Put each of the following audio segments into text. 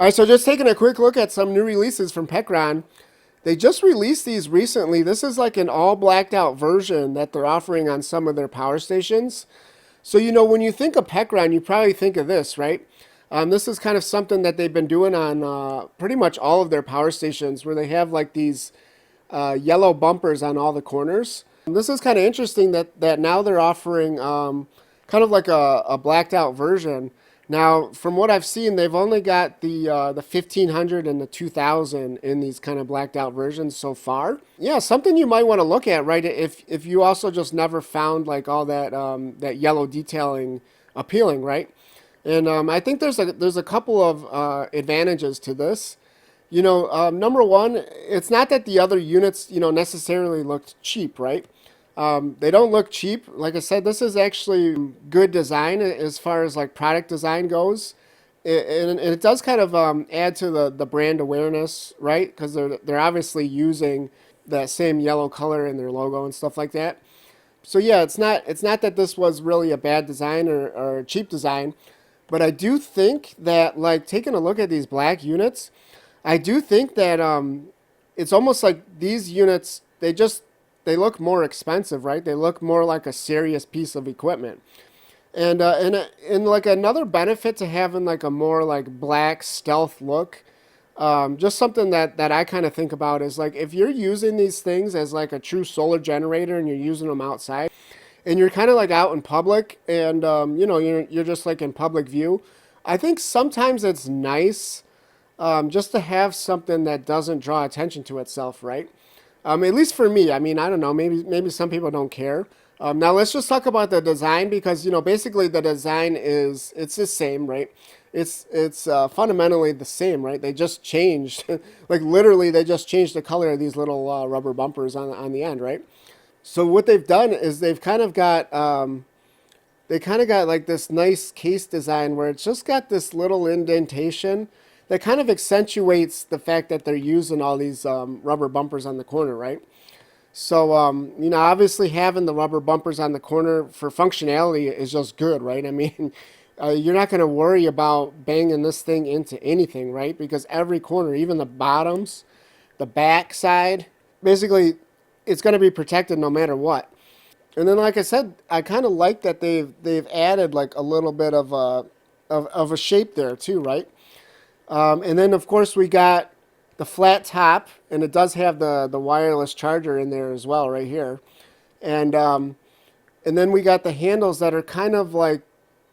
All right, so just taking a quick look at some new releases from Pecron. They just released these recently. This is like an all blacked out version that they're offering on some of their power stations. So, when you think of Pecron, you probably think of this, right? This is kind of something that they've been doing on pretty much all of their power stations where they have like these yellow bumpers on all the corners. This is kind of interesting that now they're offering kind of like a blacked out version. Now, from what I've seen, they've only got the 1500 and the 2000 in these kind of blacked out versions so far. Yeah, something you might want to look at, right? If you also just never found like all that yellow detailing appealing, right? And I think there's a couple of advantages to this. Number one, it's not that the other units, necessarily looked cheap, right? They don't look cheap. Like I said, this is actually good design as far as like product design goes. And it does kind of add to the brand awareness, right? Because they're obviously using that same yellow color in their logo and stuff like that. So yeah, it's not that this was really a bad design or a cheap design, but I do think that like taking a look at these black units, I do think that it's almost like these units they look more expensive, right? They look more like a serious piece of equipment. And like another benefit to having like a more like black stealth look, just something that I kind of think about is like if you're using these things as like a true solar generator and you're using them outside, and you're kind of like out in public and you're just like in public view, I think sometimes it's nice just to have something that doesn't draw attention to itself, right? At least for me. I mean, I don't know. Maybe some people don't care. Now let's just talk about the design because basically the design it's the same, right? It's fundamentally the same, right? They just changed, like literally, they just changed the color of these little rubber bumpers on the end, right? So what they've done is they kind of got like this nice case design where it's just got this little indentation that kind of accentuates the fact that they're using all these rubber bumpers on the corner, right? So, obviously having the rubber bumpers on the corner for functionality is just good, right? I mean, you're not going to worry about banging this thing into anything, right? Because every corner, even the bottoms, the back side, basically it's going to be protected no matter what. And then, like I said, I kind of like that they've added like a little bit of a shape there too, right? And then of course we got the flat top, and it does have the wireless charger in there as well, right here. And then we got the handles that are kind of like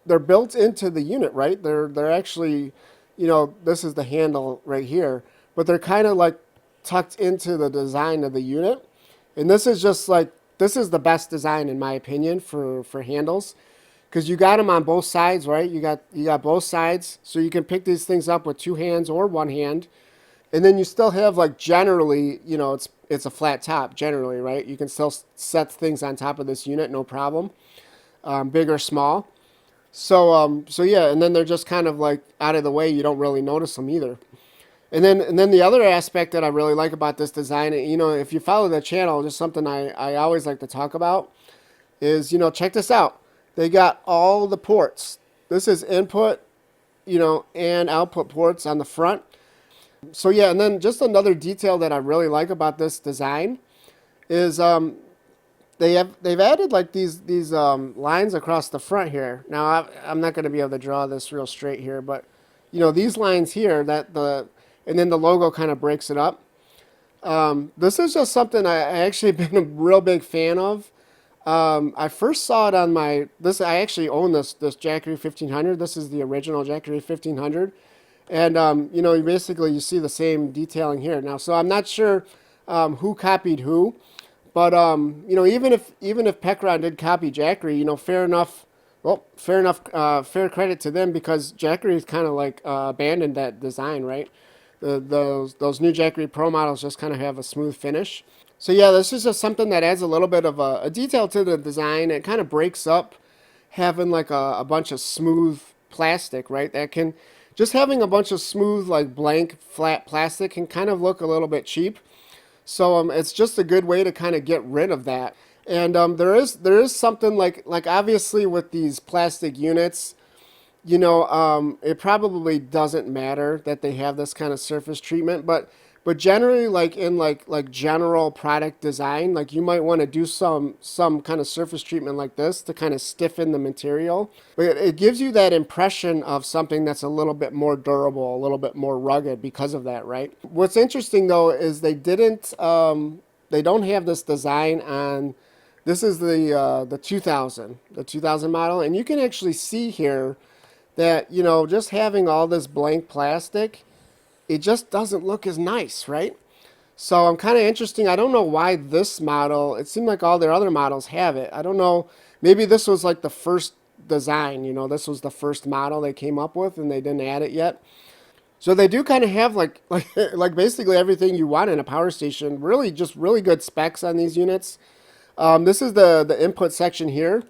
they're built into the unit, right? They're actually, this is the handle right here, but they're kind of like tucked into the design of the unit. And this is just like this is the best design in my opinion for handles, because you got them on both sides, right? You got both sides, so you can pick these things up with two hands or one hand, and then you still have like generally, it's a flat top generally, right? You can still set things on top of this unit, no problem, big or small. So yeah, and then they're just kind of like out of the way. You don't really notice them either. And then the other aspect that I really like about this design, if you follow the channel, just something I always like to talk about is, check this out. They got all the ports. This is input, and output ports on the front. So yeah, and then just another detail that I really like about this design is they've added like these lines across the front here. Now I'm not going to be able to draw this real straight here, but these lines here and then the logo kind of breaks it up. This is just something I actually been a real big fan of. I first saw it on I actually own this Jackery 1500. This is the original Jackery 1500. And, you see the same detailing here. Now, so I'm not sure who copied who, but, even if Pecron did copy Jackery, fair enough. Well, fair enough. Fair credit to them, because Jackery's kind of like abandoned that design, right? Those new Jackery Pro models just kind of have a smooth finish. So yeah, this is just something that adds a little bit of a detail to the design. It kind of breaks up having like a bunch of smooth plastic, right? Just having a bunch of smooth, like blank, flat plastic can kind of look a little bit cheap. So it's just a good way to kind of get rid of that. And there is something like obviously with these plastic units, it probably doesn't matter that they have this kind of surface treatment, but generally, like in like general product design, like you might want to do some kind of surface treatment like this to kind of stiffen the material. But it gives you that impression of something that's a little bit more durable, a little bit more rugged because of that, right? What's interesting though is they don't have this design on. This is the 2000 model, and you can actually see here that, just having all this blank plastic, it just doesn't look as nice, right? So I'm kind of interesting. I don't know why this model, it seemed like all their other models have it. I don't know. Maybe this was like the first design, this was the first model they came up with and they didn't add it yet. So they do kind of have like basically everything you want in a power station. Really, just really good specs on these units. This is the input section here.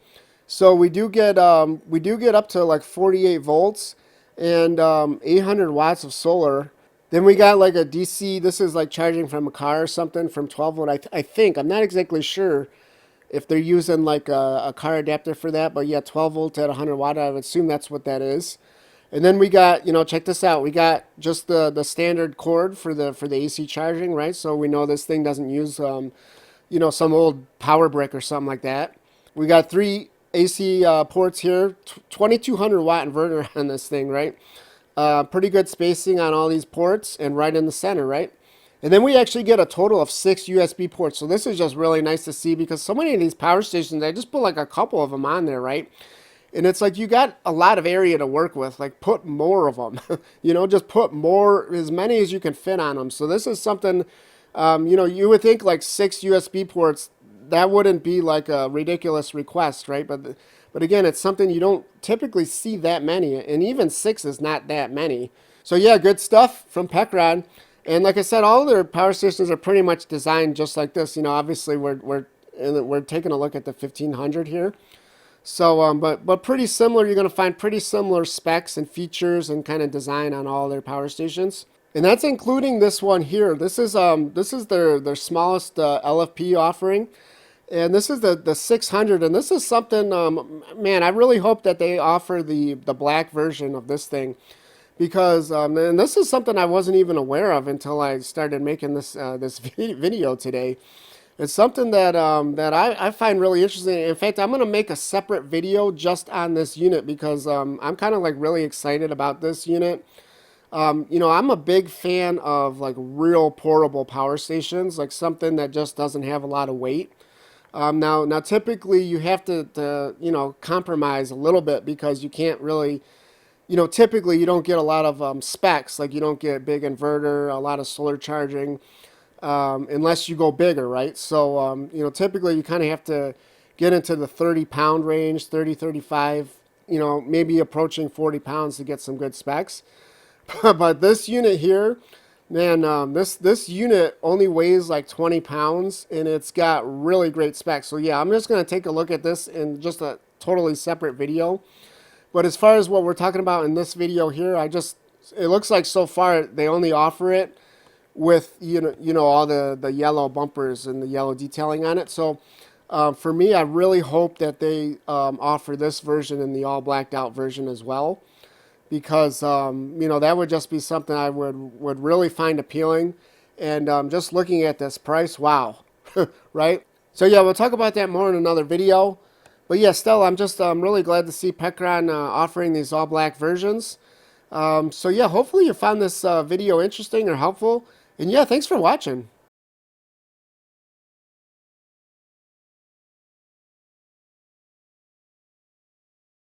So we do get up to like 48 volts and 800 watts of solar. Then we got like a DC. This is like charging from a car or something from 12 volt. I think I'm not exactly sure if they're using like a car adapter for that, but yeah, 12 volt at 100 watt. I would assume that's what that is. And then we got, check this out. We got just the standard cord for the AC charging, right? So we know this thing doesn't use some old power brick or something like that. We got three AC ports here, 2200 watt inverter on this thing, right? Pretty good spacing on all these ports and right in the center, right? And then we actually get a total of 6 USB ports. So this is just really nice to see because so many of these power stations, I just put like a couple of them on there, right? And it's like you got a lot of area to work with. Like put more of them, just put more, as many as you can fit on them. So this is something, you would think like 6 USB ports, that wouldn't be like a ridiculous request, right? But again, it's something you don't typically see that many, and even 6 is not that many. So yeah, good stuff from Pecron. And like I said, all of their power stations are pretty much designed just like this. Obviously we're taking a look at the 1500 here. So, but pretty similar. You're going to find pretty similar specs and features and kind of design on all their power stations. And that's including this one here. This is their smallest LFP offering. And this is the 600, and this is something, man, I really hope that they offer the black version of this thing, because and this is something I wasn't even aware of until I started making this video today. It's something that I find really interesting. In fact, I'm going to make a separate video just on this unit because I'm kind of like really excited about this unit. I'm a big fan of like real portable power stations, like something that just doesn't have a lot of weight. Now, typically you have to compromise a little bit because you can't really, typically you don't get a lot of specs, like you don't get big inverter, a lot of solar charging, unless you go bigger, right? So, typically you kind of have to get into the 30-pound range, 30, 35, maybe approaching 40 pounds to get some good specs. But this unit here, man, this unit only weighs like 20 pounds and it's got really great specs. So yeah, I'm just going to take a look at this in just a totally separate video. But as far as what we're talking about in this video here, it looks like so far they only offer it with, all the yellow bumpers and the yellow detailing on it. So for me, I really hope that they offer this version and the all blacked out version as well, because that would just be something I would really find appealing. And just looking at this price, wow, right? So yeah, we'll talk about that more in another video. But yeah, still, I'm really glad to see Pecron offering these all black versions. So yeah, hopefully you found this video interesting or helpful. And yeah, thanks for watching.